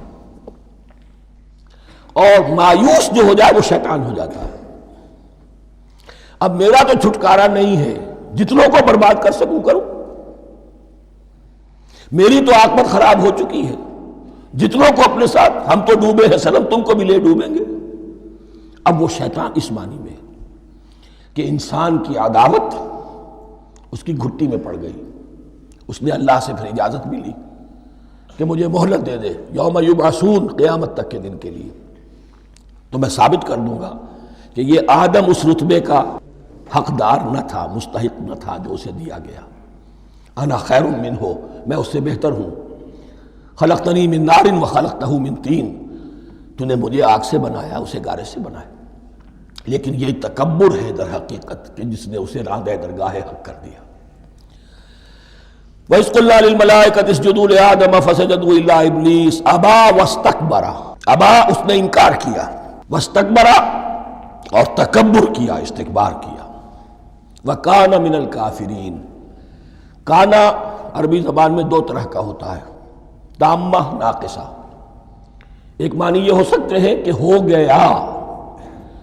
اور مایوس جو ہو جائے وہ شیطان ہو جاتا ہے. اب میرا تو چھٹکارا نہیں ہے، جتنوں کو برباد کر سکوں کروں، میری تو عاقبت خراب ہو چکی ہے، جتنوں کو اپنے ساتھ، ہم تو ڈوبے ہیں صنم، تم کو بھی لے ڈوبیں گے. اب وہ شیطان اس معنی میں کہ انسان کی عداوت اس کی گھٹی میں پڑ گئی. اس نے اللہ سے پھر اجازت بھی لی کہ مجھے مہلت دے دے، یوم یبعثون، قیامت تک کے دن کے لیے، تو میں ثابت کر دوں گا کہ یہ آدم اس رتبے کا حقدار نہ تھا، مستحق نہ تھا جو اسے دیا گیا. انا خیر منہ، میں اس سے بہتر ہوں. خلقتنی من نار وخلقتہ من طین، تو نے مجھے آگ سے بنایا، اسے گارے سے بنایا. لیکن یہ تکبر ہے در حقیقت کہ جس نے اسے راندہ درگاہ حق کر دیا. وَإِذْ قُلْنَا لِلْمَلَائِكَةِ اسْجُدُوا لِآدَمَ فَسَجَدُوا إِلَّا إِبْلِيسَ أَبَىٰ وَاسْتَكْبَرَ، ابا اس نے انکار کیا، واستکبر اور تکبر کیا، استکبار کیا. وَكَانَ مِنَ الْكَافِرِينَ، کانا عربی زبان میں 2 طرح کا ہوتا ہے، تامہ، ناقصہ. ایک معنی یہ ہو سکتے ہیں کہ ہو گیا،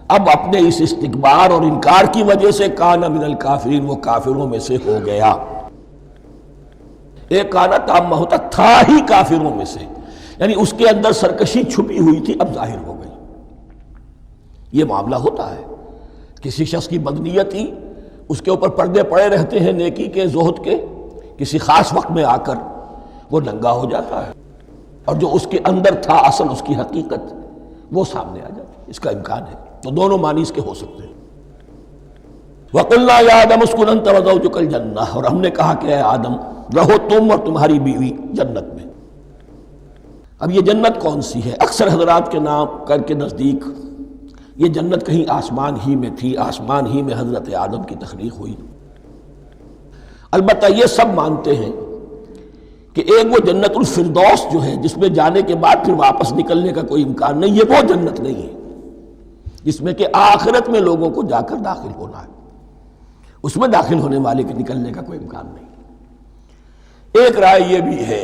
اب اپنے اس استکبار اور انکار کی وجہ سے کانا من الکافرین، وہ کافروں میں سے ہو گیا. ایک کانا تامہ ہوتا تھا ہی کافروں میں سے، یعنی اس کے اندر سرکشی چھپی ہوئی تھی، اب ظاہر ہو گئی. یہ معاملہ ہوتا ہے، کسی شخص کی بدنیتی اس کے اوپر پردے پڑے رہتے ہیں نیکی کے، زہد کے، کسی خاص وقت میں آ کر وہ ننگا ہو جاتا ہے، اور جو اس کے اندر تھا اصل، اس کی حقیقت، وہ سامنے آ جاتی ہے. اس کا امکان ہے. تو دونوں معنی اس کے ہو سکتے ہیں. وَقُلْنَا يَا آدَمُ اسْكُنْ أَنْتَ وَزَوْجُكَ الْجَنَّةَ، اور ہم نے کہا کہ اے آدم رہو تم اور تمہاری بیوی جنت میں. اب یہ جنت کون سی ہے؟ اکثر حضرات کے نام کر کے نزدیک یہ جنت کہیں آسمان ہی میں تھی، آسمان ہی میں حضرت آدم کی تخلیق ہوئی. البتہ یہ سب مانتے ہیں کہ ایک وہ جنت الفردوس جو ہے جس میں جانے کے بعد پھر واپس نکلنے کا کوئی امکان نہیں، یہ وہ جنت نہیں ہے جس میں کہ آخرت میں لوگوں کو جا کر داخل ہونا ہے. اس میں داخل ہونے والے کے نکلنے کا کوئی امکان نہیں. ایک رائے یہ بھی ہے،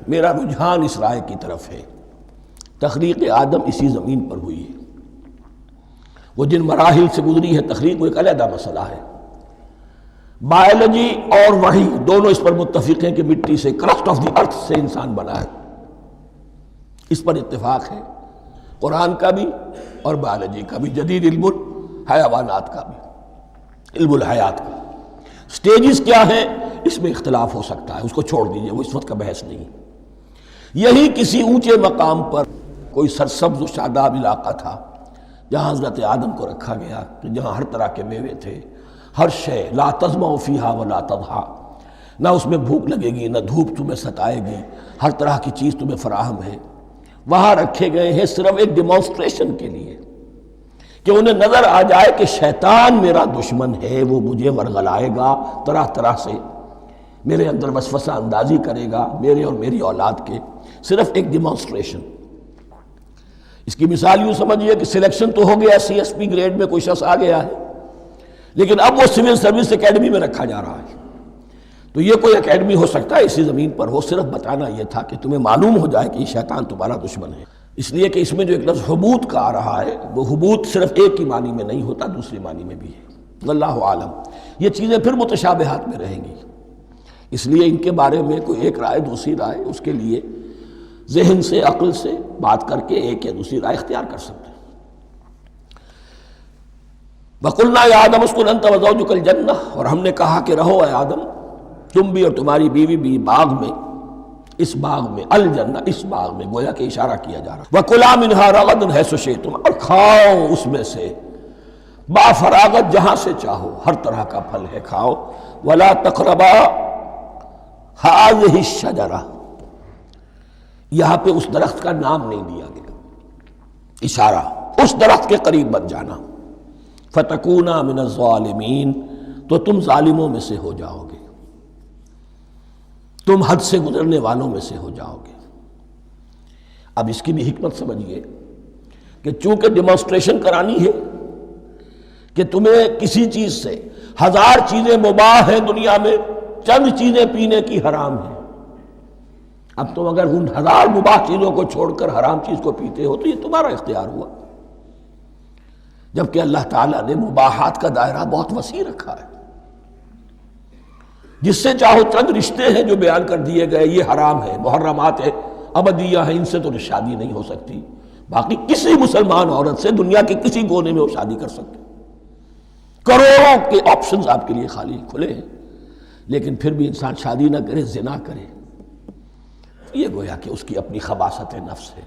میرا رجحان اس رائے کی طرف ہے، تخلیق آدم اسی زمین پر ہوئی ہے. وہ جن مراحل سے گزری ہے تخلیق، وہ ایک علیحدہ مسئلہ ہے. بائیولوجی اور وحی دونوں اس پر متفق ہیں کہ مٹی سے، کرسٹ آف دی ارتھ سے انسان بنا ہے. اس پر اتفاق ہے قرآن کا بھی اور بائیولوجی کا بھی، جدید علم الحیوانات کا بھی، علم الحیات کا. سٹیجز کیا ہیں؟ اس میں اختلاف ہو سکتا ہے، اس کو چھوڑ دیجئے، وہ اس وقت کا بحث نہیں۔ یہی کسی اونچے مقام پر کوئی سرسبز و شاداب علاقہ تھا جہاں حضرت آدم کو رکھا گیا، جہاں ہر طرح کے میوے تھے، ہر شے، لا تظمأ فیہا ولا تضحیٰ، نہ اس میں بھوک لگے گی، نہ دھوپ تمہیں ستائے گی، ہر طرح کی چیز تمہیں فراہم ہے۔ وہاں رکھے گئے ہیں صرف ایک ڈیمانسٹریشن کے لیے کہ انہیں نظر آ جائے کہ شیطان میرا دشمن ہے، وہ مجھے ورغلائے گا، طرح طرح سے میرے اندر وسوسہ اندازی کرے گا، میرے اور میری اولاد کے، صرف ایک ڈیمانسٹریشن۔ اس کی مثال یوں سمجھیے کہ سلیکشن تو ہو گیا، سی ایس پی گریڈ میں کوئی شخص آ گیا ہے، لیکن اب وہ سول سروس اکیڈمی میں رکھا جا رہا ہے۔ تو یہ کوئی اکیڈمی ہو سکتا ہے اسی زمین پر ہو، صرف بتانا یہ تھا کہ تمہیں معلوم ہو جائے کہ یہ شیطان تمہارا دشمن ہے۔ اس لیے کہ اس میں جو ایک لفظ حبوط کا آ رہا ہے، وہ حبوط صرف ایک ہی معنی میں نہیں ہوتا، دوسری معنی میں بھی ہے۔ واللہ عالم، یہ چیزیں پھر متشابہات میں رہیں گی، اس لیے ان کے بارے میں کوئی ایک رائے دوسری رائے، اس کے لیے ذہن سے، عقل سے بات کر کے ایک یا دوسری رائے اختیار کر سکتے ہیں۔ وَقُلْنَا يَا آدَمُ اسْكُنْ أَنْتَ وَزَوْجُكَ الْجَنَّةَ، اور ہم نے کہا کہ رہو اے آدم، تم بھی اور تمہاری بیوی بھی باغ میں، اس باغ میں، الجنہ، اس باغ میں، گویا کہ اشارہ کیا جا رہا۔ وَكُلَا مِنْهَا رَغَدًا حَيْثُ شِئْتُمْ، اور کھاؤ اس میں سے با فراغت جہاں سے چاہو، ہر طرح کا پھل ہے کھاؤ۔ وَلَا تَقْرَبَا هَٰذِهِ الشَّجَرَةَ، یہاں پہ اس درخت کا نام نہیں دیا گیا، اشارہ، اس درخت کے قریب مت جانا۔ فَتَكُونَا مِنَ الظَّالِمِينَ، تو تم ظالموں میں سے ہو جاؤ گے، تم حد سے گزرنے والوں میں سے ہو جاؤ گے۔ اب اس کی بھی حکمت سمجھیے کہ چونکہ ڈیمانسٹریشن کرانی ہے کہ تمہیں کسی چیز سے، ہزار چیزیں مباح ہیں دنیا میں، چند چیزیں پینے کی حرام ہیں، اب تم اگر ان ہزار مباح چیزوں کو چھوڑ کر حرام چیز کو پیتے ہو تو یہ تمہارا اختیار ہوا، جبکہ اللہ تعالیٰ نے مباحات کا دائرہ بہت وسیع رکھا ہے۔ جس سے چاہو چند رشتے ہیں جو بیان کر دیے گئے، یہ حرام ہے، محرمات ہے، ابدیہ ہیں، ان سے تو شادی نہیں ہو سکتی، باقی کسی مسلمان عورت سے دنیا کے کسی کونے میں وہ شادی کر سکتے، کروڑوں کے آپشنز آپ کے لیے خالی کھلے ہیں، لیکن پھر بھی انسان شادی نہ کرے، زنا کرے، یہ گویا کہ اس کی اپنی خباثت نفس ہے۔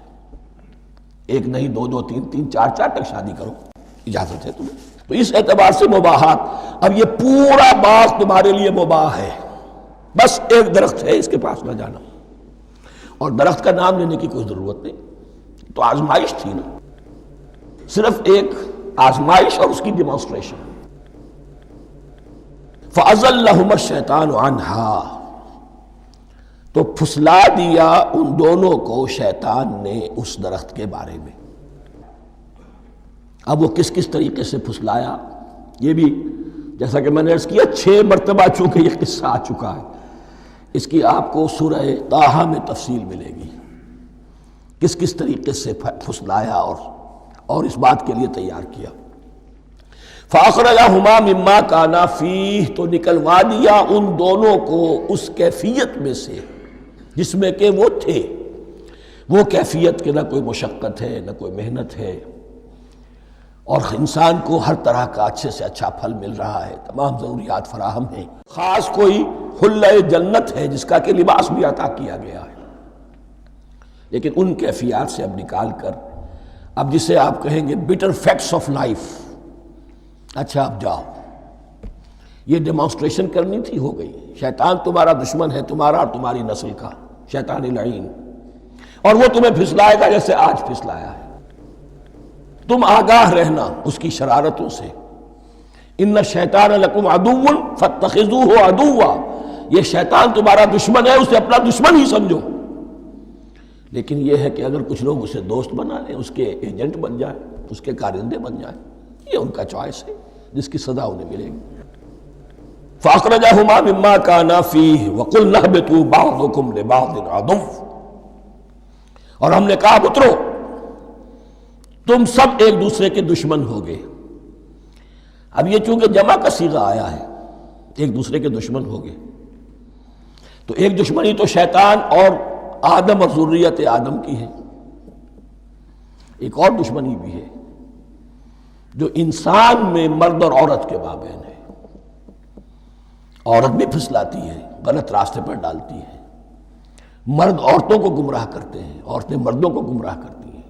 ایک نہیں، دو دو، تین تین، چار چار تک شادی کرو، اجازت ہے تمہیں۔ تو اس اعتبار سے مباحات، اب یہ پورا باغ تمہارے لیے مباح ہے، بس ایک درخت ہے، اس کے پاس نہ جانا، اور درخت کا نام لینے کی کوئی ضرورت نہیں، تو آزمائش تھی نا، صرف ایک آزمائش اور اس کی ڈیمانسٹریشن۔ فَأَزَلَّهُمَا الشَّيْطَانُ عَنْهَا، تو پھسلا دیا ان دونوں کو شیطان نے اس درخت کے بارے میں۔ اب وہ کس کس طریقے سے پھسلایا، یہ بھی جیسا کہ میں نے عرض کیا 6 مرتبہ چونکہ یہ قصہ آ چکا ہے، اس کی آپ کو سورہ طٰہٰ میں تفصیل ملے گی، کس کس طریقے سے پھسلایا اور اس بات کے لیے تیار کیا۔ فَأَخْرَجَهُمَا مِمَّا كَانَا فِيهِ، تو نکلوا دیا ان دونوں کو اس کیفیت میں سے جس میں کہ وہ تھے، وہ کیفیت کہ نہ کوئی مشقت ہے، نہ کوئی محنت ہے، اور انسان کو ہر طرح کا اچھے سے اچھا پھل مل رہا ہے، تمام ضروریات فراہم ہیں، خاص کوئی حلہ جنت ہے جس کا کہ لباس بھی عطا کیا گیا ہے، لیکن ان کیفیات سے اب نکال کر، اب جسے آپ کہیں گے بیٹر فیکٹس آف لائف، اچھا اب جاؤ، یہ ڈیمانسٹریشن کرنی تھی، ہو گئی، شیطان تمہارا دشمن ہے، تمہارا اور تمہاری نسل کا، شیطان لعین، اور وہ تمہیں پھسلائے گا جیسے آج پھسلایا ہے۔ تم آگاہ رہنا اس کی شرارتوں سے، ان الشیطان لکم عدو فاتخذوہ عدوا، یہ شیطان تمہارا دشمن ہے، اسے اپنا دشمن ہی سمجھو، لیکن یہ ہے کہ اگر کچھ لوگ اسے دوست بنا لیں، اس کے ایجنٹ بن جائیں، اس کے کارندے بن جائیں، یہ ان کا چوائس ہے جس کی سزا انہیں ملے گی۔ فَأَخْرَجَهُمَا مِمَّا كَانَا فِيهِ وَقُلْنَا اهْبِطُوا بَعْضُكُمْ لِبَعْضٍ عَدُوٌّ، اور ہم نے کہا اترو، تم سب ایک دوسرے کے دشمن ہوگے۔ اب یہ چونکہ جمع کا صیغہ آیا ہے، ایک دوسرے کے دشمن ہوگے، تو ایک دشمنی تو شیطان اور آدم اور ذریت آدم کی ہے، ایک اور دشمنی بھی ہے جو انسان میں مرد اور عورت کے مابین ہے، عورت بھی پھسلاتی ہے، غلط راستے پر ڈالتی ہے، مرد عورتوں کو گمراہ کرتے ہیں، عورتیں مردوں کو گمراہ کرتی ہیں۔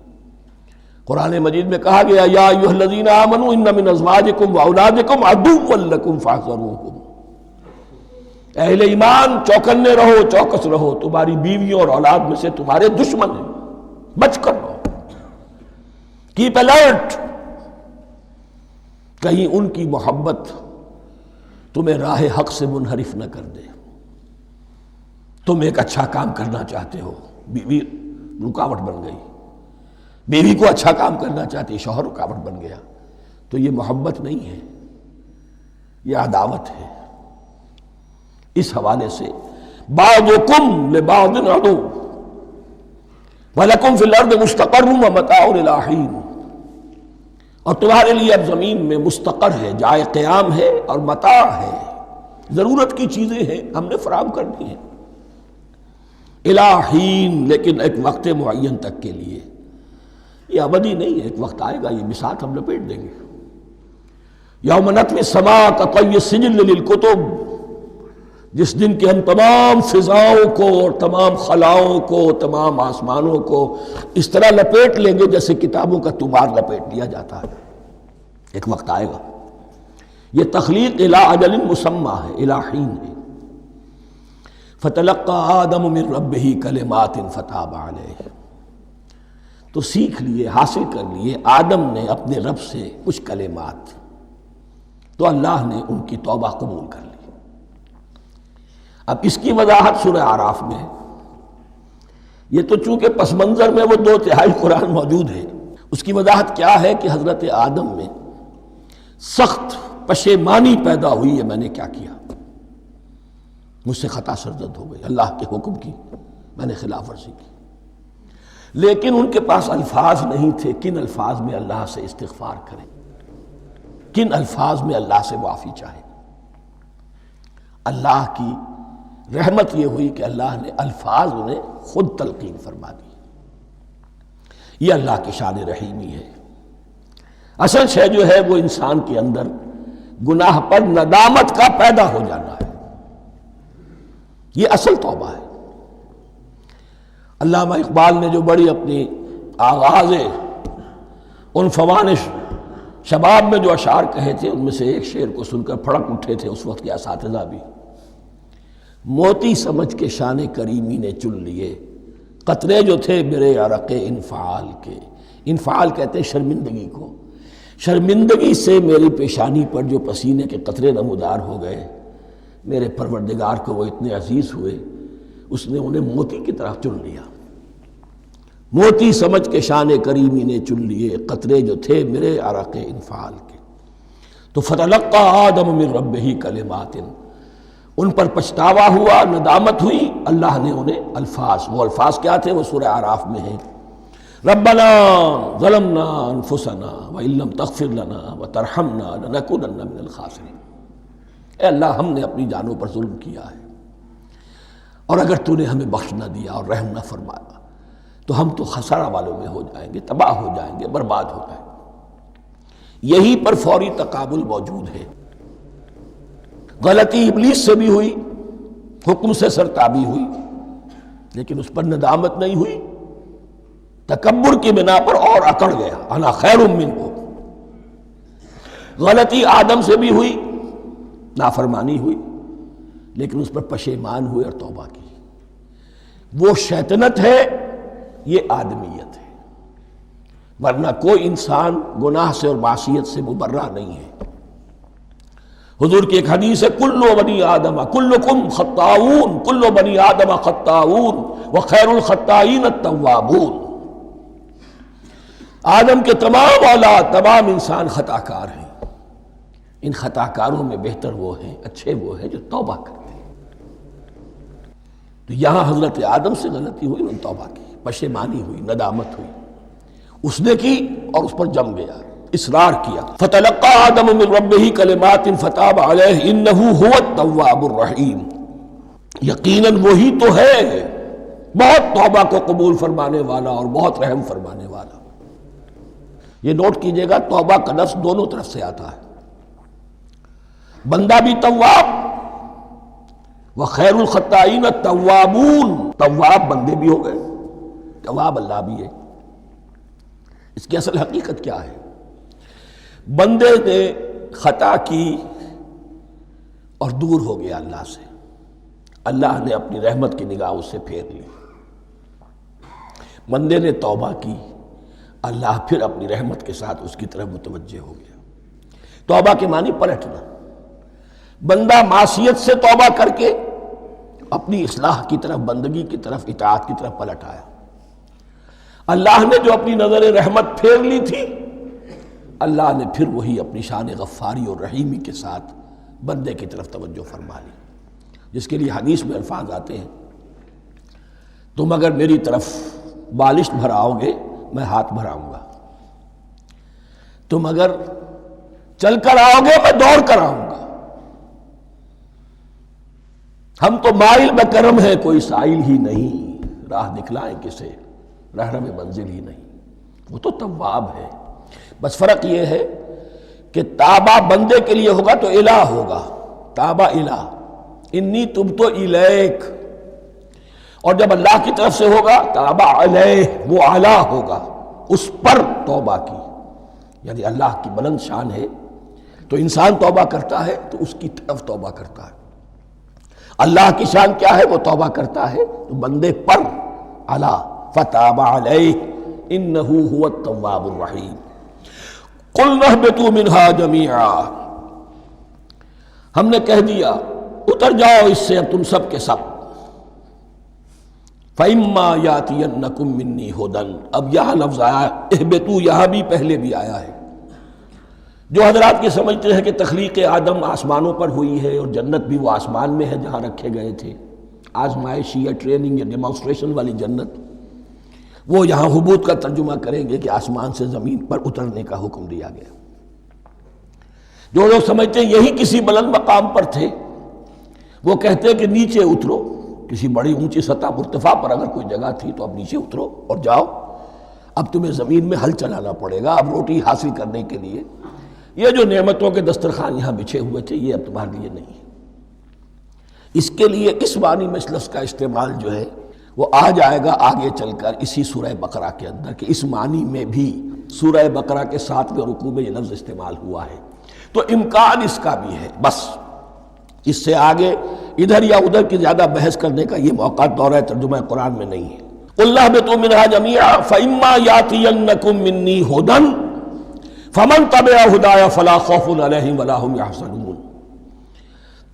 قرآن مجید میں کہا گیا یا ایھا الذین آمنوا ان من ازواجکم واولادکم عدوا لکم فاحذروہم، اہل ایمان چوکنے رہو، چوکس رہو، تمہاری بیویوں اور اولاد میں سے تمہارے دشمن ہیں، بچ کر رہو، کیپ الرٹ، کہیں ان کی محبت تمہیں راہ حق سے منحرف نہ کر دے۔ تم ایک اچھا کام کرنا چاہتے ہو، بیوی رکاوٹ بن گئی، بیوی کو اچھا کام کرنا چاہتی، شوہر رکاوٹ بن گیا، تو یہ محبت نہیں ہے، یہ عداوت ہے۔ اس حوالے سے بعضکم لبعض عدو وَلَكُمْ فِي الْأَرْضِ مُسْتَقَرٌّ وَمَتَاعٌ إِلَىٰ حِينٍ، اور تمہارے لیے اب زمین میں مستقر ہے، جائے قیام ہے اور متاع ہے، ضرورت کی چیزیں ہیں ہم نے فراہم کر دی ہیں، إِلَىٰ حِينٍ، لیکن ایک وقت معین تک کے لیے، یہ ابدی نہیں ہے، ایک وقت آئے گا یہ بساط ہم لپیٹ دیں گے۔ یوم نطوی السماء کطی السجل للکتب، جس دن کہ ہم تمام فضاؤں کو اور تمام خلاؤں کو، تمام آسمانوں کو اس طرح لپیٹ لیں گے جیسے کتابوں کا طومار لپیٹ لیا جاتا ہے۔ ایک وقت آئے گا، یہ تخلیق الی اجل مسمى ہے، الی حین ہے۔ فتلقى آدم من ربہ کلمات فتاب علیہ، تو سیکھ لیے، حاصل کر لیے آدم نے اپنے رب سے کچھ کلمات، تو اللہ نے ان کی توبہ قبول کر لی۔ اب اس کی وضاحت سورہ اعراف میں ہے، یہ تو چونکہ پس منظر میں وہ 2/3 قرآن موجود ہے، اس کی وضاحت کیا ہے کہ حضرت آدم میں سخت پشیمانی پیدا ہوئی ہے، میں نے کیا کیا، مجھ سے خطا سرزد ہو گئی، اللہ کے حکم کی میں نے خلاف ورزی کی، لیکن ان کے پاس الفاظ نہیں تھے کن الفاظ میں اللہ سے استغفار کریں، کن الفاظ میں اللہ سے معافی چاہیں۔ اللہ کی رحمت یہ ہوئی کہ اللہ نے الفاظ انہیں خود تلقین فرما دی۔ یہ اللہ کی شان رحیمی ہے۔ اصل شے جو ہے وہ انسان کے اندر گناہ پر ندامت کا پیدا ہو جانا ہے، یہ اصل توبہ ہے۔ علامہ اقبال نے جو بڑی اپنی آغاز عنفوان شباب میں جو اشعار کہے تھے، ان میں سے ایک شعر کو سن کر پھڑک اٹھے تھے اس وقت کے اساتذہ بھی۔ موتی سمجھ کے شان کریمی نے چن لیے، قطرے جو تھے میرے عرق انفعال کے، انفعال کہتے ہیں شرمندگی کو، شرمندگی سے میری پیشانی پر جو پسینے کے قطرے نمودار ہو گئے، میرے پروردگار کو وہ اتنے عزیز ہوئے، اس نے انہیں موتی کی طرح چن لیا۔ موتی سمجھ کے شان کریمی نے چن لیے، قطرے جو تھے میرے عرق انفعال کے، تو فتلقى آدم من ربہ کلمات، ان پر پچھتاوا ہوا، ندامت ہوئی، اللہ نے انہیں الفاظ، وہ الفاظ کیا تھے وہ سورہ اعراف میں ہیں، ربنا ظلمنا انفسنا وان لم تغفر لنا وترحمنا لنکونن من الخاسرین، اے اللہ ہم نے اپنی جانوں پر ظلم کیا ہے، اور اگر تو نے ہمیں بخش نہ دیا اور رحم نہ فرمایا تو ہم تو خسارہ والوں میں ہو جائیں گے، تباہ ہو جائیں گے، برباد ہو جائیں گے۔ یہی پر فوری تقابل موجود ہے۔ غلطی ابلیس سے بھی ہوئی، حکم سے سرتابی ہوئی، لیکن اس پر ندامت نہیں ہوئی، تکبر کی بنا پر اور اکڑ گیا، انا خیر منہ۔ غلطی آدم سے بھی ہوئی، نافرمانی ہوئی، لیکن اس پر پشیمان ہوئے اور توبہ کی۔ وہ شیطنت ہے، یہ آدمیت ہے، ورنہ کوئی انسان گناہ سے اور معصیت سے مبرہ نہیں ہے۔ حضور کی ایک حدیث ہے، کل بنی آدم کلکم خطاؤون، کل بنی آدم خطاؤون وخیر الخطائین التوابون، آدم کے تمام اولاد، تمام انسان خطا کار ہیں، ان خطا کاروں میں بہتر وہ ہیں، اچھے وہ ہیں جو توبہ کرتے ہیں۔ تو یہاں حضرت آدم سے غلطی ہوئی، انہوں نے توبہ کی، پشیمانی ہوئی، ندامت ہوئی، اس نے کی اور اس پر جم گیا، اصرار کیا۔ فتلقى آدم من ربہ کلمات فتاب علیہ انہ هو التواب الرحیم، یقیناً وہی تو ہے بہت توبہ کو قبول فرمانے والا اور بہت رحم فرمانے والا۔ یہ نوٹ کیجئے گا، توبہ کا لفظ دونوں طرف سے آتا ہے، بندہ بھی تواب وخیر الخطائین التوابون، تواب بندے بھی ہو گئے، تواب اللہ بھی ہے۔ اس کی اصل حقیقت کیا ہے؟ بندے نے خطا کی اور دور ہو گیا اللہ سے، اللہ نے اپنی رحمت کی نگاہ اس سے پھیر لی۔ بندے نے توبہ کی، اللہ پھر اپنی رحمت کے ساتھ اس کی طرف متوجہ ہو گیا۔ توبہ کے معنی پلٹنا۔ بندہ معصیت سے توبہ کر کے اپنی اصلاح کی طرف، بندگی کی طرف، اطاعت کی طرف پلٹ آیا۔ اللہ نے جو اپنی نظر رحمت پھیر لی تھی، اللہ نے پھر وہی اپنی شان غفاری اور رحیمی کے ساتھ بندے کی طرف توجہ فرما لی، جس کے لیے حدیث میں الفاظ آتے ہیں، تم اگر میری طرف بالشت بھراؤ گے میں ہاتھ بھراؤں گا، تم اگر چل کر آؤ گے میں دوڑ کر آؤں گا، ہم تو مائل بکرم ہیں کوئی سائل ہی نہیں، راہ دکھلائیں کسے رہنم منزل ہی نہیں۔ وہ تو تواب ہے، بس فرق یہ ہے کہ تابہ بندے کے لیے ہوگا تو الہ ہوگا، تابہ الہ، انی تبت الیک، اور جب اللہ کی طرف سے ہوگا تابہ علیہ، وہ اعلیٰ ہوگا، اس پر توبہ کی، یعنی اللہ کی بلند شان ہے تو انسان توبہ کرتا ہے تو اس کی طرف توبہ کرتا ہے۔ اللہ کی شان کیا ہے؟ وہ توبہ کرتا ہے تو بندے پر علیٰ، فتاب علیہ انہ هو التواب الرحیم۔ قلنا اہبطوا منہا جمیعا، ہم نے کہہ دیا اتر جاؤ اس سے اب تم سب کے سب۔ فَإِمَّا يَأْتِيَنَّكُم مِّنِّي هُدًى، اب یہاں لفظ آیا اہبطوا، یہاں بھی پہلے بھی آیا ہے۔ جو حضرات یہ سمجھتے ہیں کہ تخلیق آدم آسمانوں پر ہوئی ہے اور جنت بھی وہ آسمان میں ہے جہاں رکھے گئے تھے، آزمائشی یا ٹریننگ یا ڈیمانسٹریشن والی جنت، وہ یہاں حبوط کا ترجمہ کریں گے کہ آسمان سے زمین پر اترنے کا حکم دیا گیا۔ جو لوگ سمجھتے ہیں یہی کسی بلند مقام پر تھے، وہ کہتے ہیں کہ نیچے اترو، کسی بڑی اونچی سطح مرتفع پر اگر کوئی جگہ تھی تو اب نیچے اترو اور جاؤ، اب تمہیں زمین میں ہل چلانا پڑے گا، اب روٹی حاصل کرنے کے لیے یہ جو نعمتوں کے دسترخوان یہاں بچھے ہوئے تھے یہ اب تمہارے لیے نہیں ہے۔ اس کے لیے اس معنی میں اس لفظ کا استعمال جو ہے وہ آ جائے گا آگے چل کر اسی سورہ بقرہ کے اندر، کہ اس معنی میں بھی سورہ بقرہ کے 7ویں رکوع میں یہ لفظ استعمال ہوا ہے، تو امکان اس کا بھی ہے۔ بس اس سے آگے ادھر یا ادھر کی زیادہ بحث کرنے کا یہ موقع دورہ ترجمہ قرآن میں نہیں ہے۔ قُلْ اهْبِطُوا مِنْهَا جَمِيعًا فَإِمَّا يَأْتِيَنَّكُم مِّنِّي هُدًى فَمَن تَبِعَ هُدَايَ فَلَا خَوْفٌ عَلَيْهِمْ وَلَا هُمْ يَحْزَنُونَ،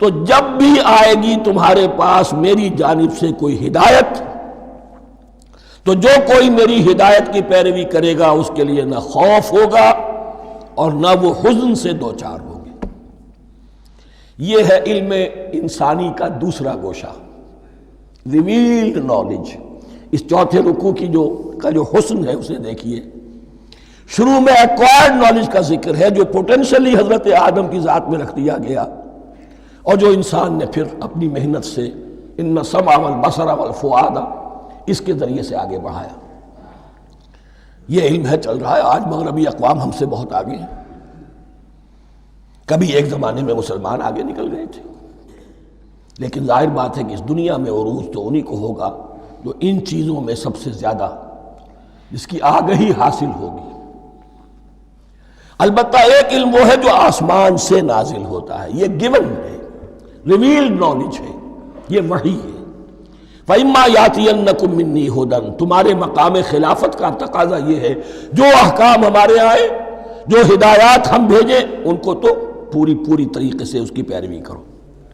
تو جب بھی آئے گی تمہارے پاس میری جانب سے کوئی ہدایت، تو جو کوئی میری ہدایت کی پیروی کرے گا اس کے لیے نہ خوف ہوگا اور نہ وہ حزن سے دوچار ہوگے۔ یہ ہے علم انسانی کا دوسرا گوشہ، ریویلڈ نالج۔ اس چوتھے رکوع کی جو حسن ہے اسے دیکھیے، شروع میں ایکوائرڈ نالج کا ذکر ہے جو پوٹینشلی حضرت آدم کی ذات میں رکھ دیا گیا، اور جو انسان نے پھر اپنی محنت سے ان السمع والبصر والفؤاد اس کے ذریعے سے آگے بڑھایا۔ یہ علم ہے چل رہا ہے، آج مغربی اقوام ہم سے بہت آگے ہیں، کبھی ایک زمانے میں مسلمان آگے نکل گئے تھے، لیکن ظاہر بات ہے کہ اس دنیا میں عروج تو انہی کو ہوگا جو ان چیزوں میں سب سے زیادہ جس کی آگہی حاصل ہوگی۔ البتہ ایک علم وہ ہے جو آسمان سے نازل ہوتا ہے، یہ گیون ہے، ریویلڈ نالج ہے، یہ وحی ہے۔ فَإِمَّا يَأْتِيَنَّكُم مِّنِّي هُدًى، تمہارے مقام خلافت کا تقاضا یہ ہے جو احکام ہمارے آئے، جو ہدایات ہم بھیجیں ان کو تو پوری طریقے سے اس کی پیروی کرو۔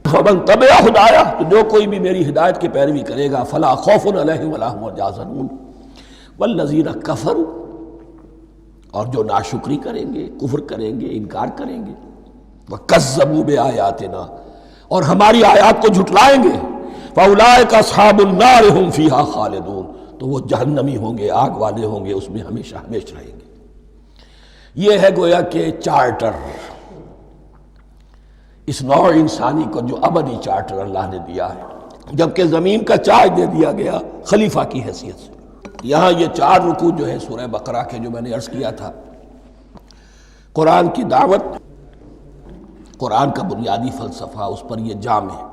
فَمَن تَبِعَ ہدایا، تو جو کوئی بھی میری ہدایت کی پیروی کرے گا فَلَا خَوْفٌ عَلَيْهِمْ وَلَا هُمْ يَحْزَنُونَ وَالَّذِينَ كَفَرُوا، اور جو ناشکری کریں گے، کفر کریں گے، انکار کریں گے، وَكَذَّبُوا بِآيَاتِنَا، اور ہماری آیات کو جھٹلائیں گے، فَأُولَٰئِكَ أَصْحَابُ النَّارِ هُمْ فِيهَا خَالِدُونَ، تو وہ جہنمی ہوں گے، آگ والے ہوں گے، اس میں ہمیشہ ہمیشہ رہیں گے۔ یہ ہے گویا کہ چارٹر، اس نوع انسانی کو جو ابدی چارٹر اللہ نے دیا ہے، جبکہ زمین کا چارج دے دیا گیا خلیفہ کی حیثیت سے۔ یہاں یہ 4 رکوع جو ہے سورہ بقرہ کے جو میں نے عرض کیا تھا، قرآن کی دعوت، قرآن کا بنیادی فلسفہ، اس پر یہ جام ہے۔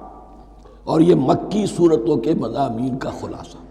اور یہ مکی صورتوں کے مضامین کا خلاصہ۔